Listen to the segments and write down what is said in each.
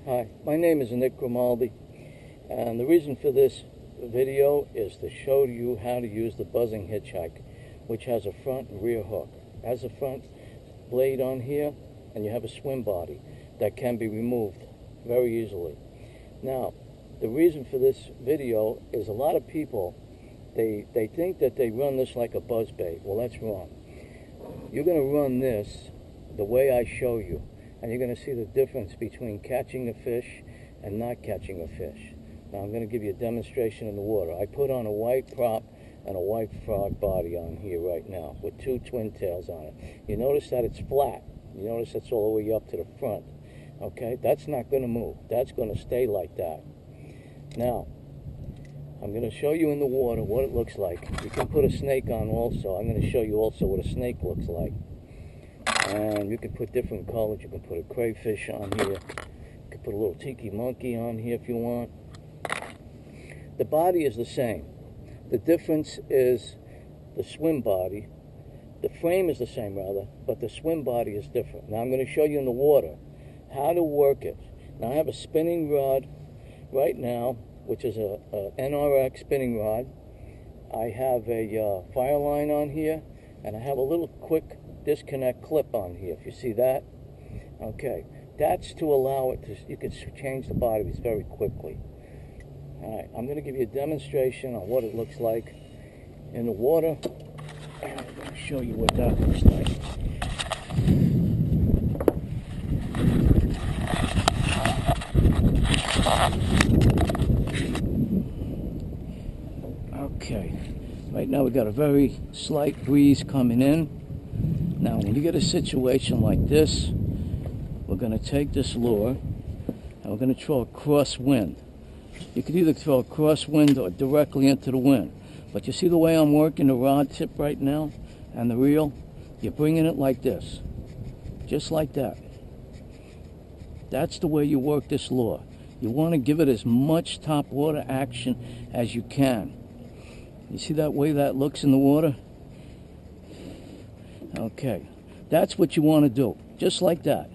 Hi, my name is Nick Grimaldi, and the reason for this video is to show you how to use the buzzing hitchhike, which has a front and rear hook. It has a front blade on here, and you have a swim body that can be removed very easily. Now, the reason for this video is a lot of people, they think that they run this like a buzz bait. Well, that's wrong. You're going to run this the way I show you, and you're going to see the difference between catching a fish and not catching a fish. Now I'm going to give you a demonstration in the water. I put on a white prop and a white frog body on here right now with two twin tails on it. You notice that it's flat. You notice it's all the way up to the front. Okay, that's not going to move. That's going to stay like that. Now, I'm going to show you in the water what it looks like. You can put a snake on also. I'm going to show you also what a snake looks like. And you can put different colors. You can put a crayfish on here. You can put a little tiki monkey on here if you want. The body is the same. The difference is the swim body. The frame is the same rather, but the swim body is different. Now I'm going to show you in the water how to work it. Now I have a spinning rod right now, which is a NRX spinning rod. I have a fire line on here, and I have a little quick disconnect clip on here, if you see that. Okay, that's to allow it to, you can change the bodies very quickly. Alright, I'm going to give you a demonstration on what it looks like in the water, and I'm going to show you what that looks like. Okay, right now we got a very slight breeze coming in. Now, when you get a situation like this, we're going to take this lure and we're going to throw a crosswind. You could either throw a crosswind or directly into the wind. But you see the way I'm working the rod tip right now and the reel? You're bringing it like this, just like that. That's the way you work this lure. You want to give it as much top water action as you can. You see that way that looks in the water? Okay, that's what you want to do, just like that.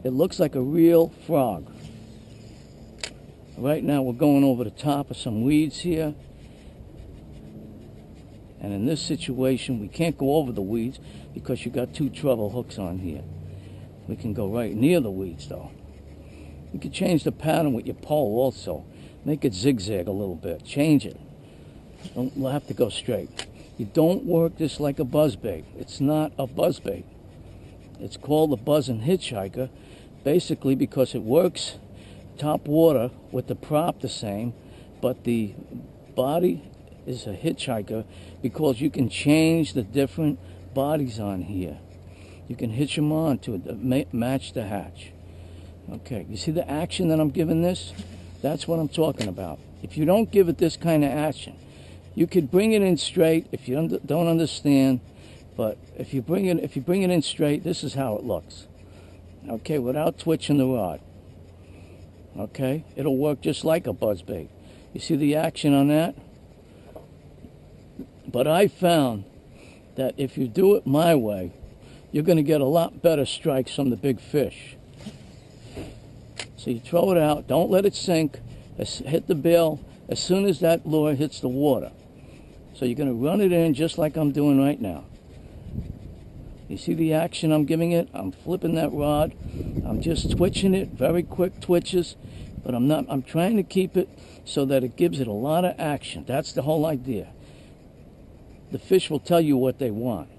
It looks like a real frog. Right now we're going over the top of some weeds here. And in this situation, we can't go over the weeds because you got two treble hooks on here. We can go right near the weeds though. You can change the pattern with your pole also. Make it zigzag a little bit, change it. Don't have to go straight. You don't work this like a buzzbait. It's not a buzzbait. It's called a buzzing hitchhiker, basically because it works top water with the prop the same, but the body is a hitchhiker because you can change the different bodies on here. You can hitch them on to match the hatch. Okay, you see the action that I'm giving this? That's what I'm talking about. If you don't give it this kind of action, you could bring it in straight if you don't understand, but if you bring it in straight, this is how it looks. Okay, without twitching the rod. Okay, it'll work just like a buzzbait. You see the action on that? But I found that if you do it my way, you're going to get a lot better strikes from the big fish. So you throw it out, don't let it sink, hit the bill as soon as that lure hits the water. So you're going to run it in just like I'm doing right now. You see the action I'm giving it? I'm flipping that rod. I'm just twitching it, very quick twitches, but I'm trying to keep it so that it gives it a lot of action. That's the whole idea. The fish will tell you what they want.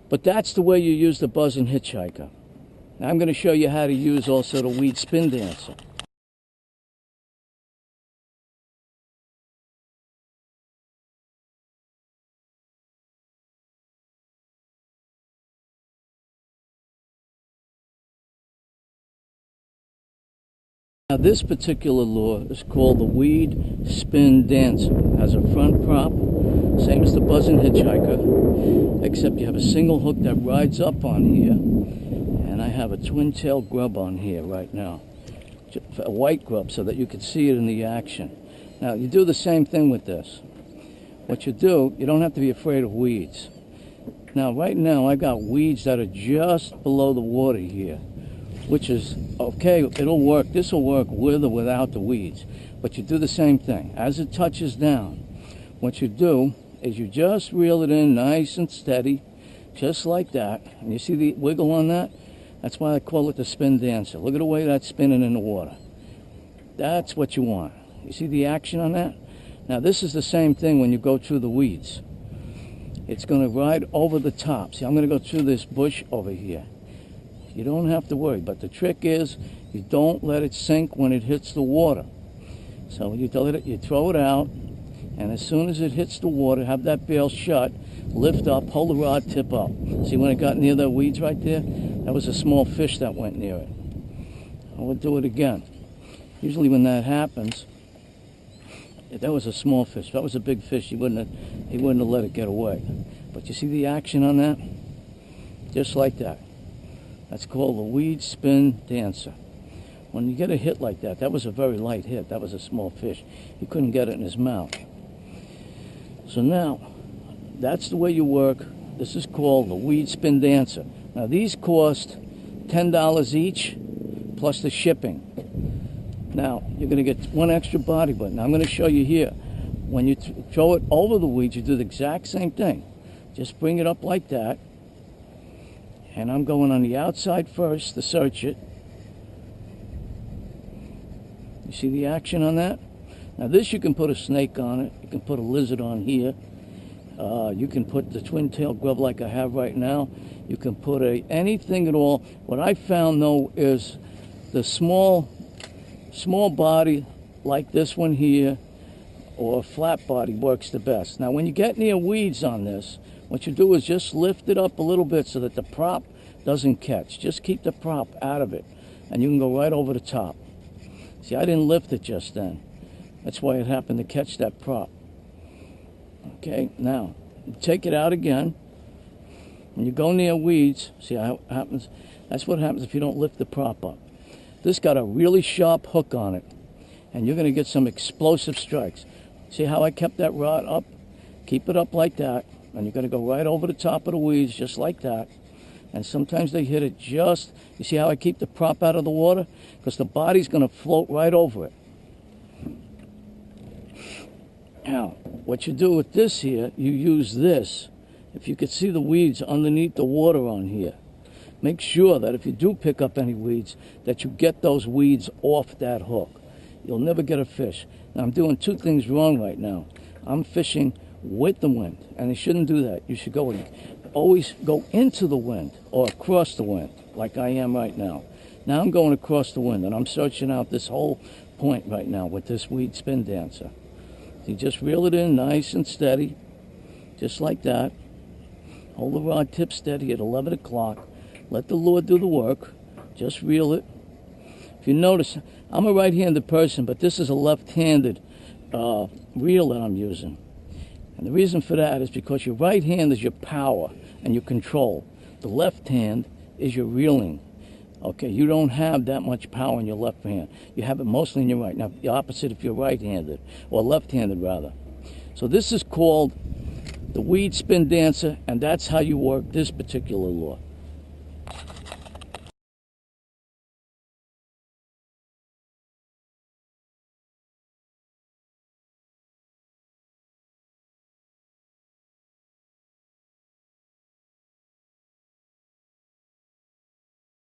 But that's the way you use the buzzing hitchhiker. Now I'm going to show you how to use also the weed spin dancer. Now this particular lure is called the Weed Spin Dancer. It has a front prop, same as the buzzing hitchhiker, except you have a single hook that rides up on here, and I have a twin tail grub on here right now, a white grub so that you can see it in the action. Now you do the same thing with this. What you do, you don't have to be afraid of weeds. Now right now I got weeds that are just below the water here. which is okay. It'll work. This will work with or without the weeds. But you do the same thing. As it touches down, what you do is you just reel it in nice and steady, just like that. And you see the wiggle on that? That's why I call it the spin dancer. Look at the way that's spinning in the water. That's what you want. You see the action on that? Now this is the same thing when you go through the weeds. It's going to ride over the top. See, I'm going to go through this bush over here. You don't have to worry, but the trick is you don't let it sink when it hits the water. So you throw it out, and as soon as it hits the water, have that bail shut, lift up, hold the rod tip up. See when it got near the weeds right there? That was a small fish that went near it. I would do it again. Usually when that happens, if that was a small fish. If that was a big fish, he wouldn't have let it get away. But you see the action on that? Just like that. That's called the weed spin dancer. When you get a hit like that, that was a very light hit. That was a small fish. He couldn't get it in his mouth. So now, that's the way you work. This is called the weed spin dancer. Now these cost $10 each, plus the shipping. Now, you're going to get one extra body button. I'm going to show you here. When you throw it over the weeds, you do the exact same thing. Just bring it up like that. And I'm going on the outside first to search it. You see the action on that? Now this you can put a snake on it. You can put a lizard on here. You can put the twin-tailed grub like I have right now. You can put anything at all. What I found though is the small body like this one here or a flat body works the best. Now when you get near weeds on this, what you do is just lift it up a little bit so that the prop doesn't catch. Just keep the prop out of it and you can go right over the top. See, I didn't lift it just then. That's why it happened to catch that prop. Okay, now take it out again. When you go near weeds, see how it happens? That's what happens if you don't lift the prop up. This got a really sharp hook on it, and you're going to get some explosive strikes. See how I kept that rod up? Keep it up like that, and you're going to go right over the top of the weeds, just like that. And sometimes they hit it just, you see how I keep the prop out of the water? Because the body's going to float right over it. Now, what you do with this here, you use this. If you could see the weeds underneath the water on here, make sure that if you do pick up any weeds, that you get those weeds off that hook. You'll never get a fish. Now, I'm doing two things wrong right now. I'm fishing with the wind, and you shouldn't do that. You should always go into the wind or across the wind, like I am right now. Now I'm going across the wind, and I'm searching out this whole point right now with this weed spin dancer. You just reel it in nice and steady, just like that. Hold the rod tip steady at 11 o'clock. Let the lure do the work. Just reel it. If you notice, I'm a right-handed person, but this is a left-handed reel that I'm using. And the reason for that is because your right hand is your power and your control. The left hand is your reeling. Okay, you don't have that much power in your left hand. You have it mostly in your right. Now, the opposite if you're right-handed, or left-handed rather. So this is called the weed spin dancer, and that's how you work this particular lure.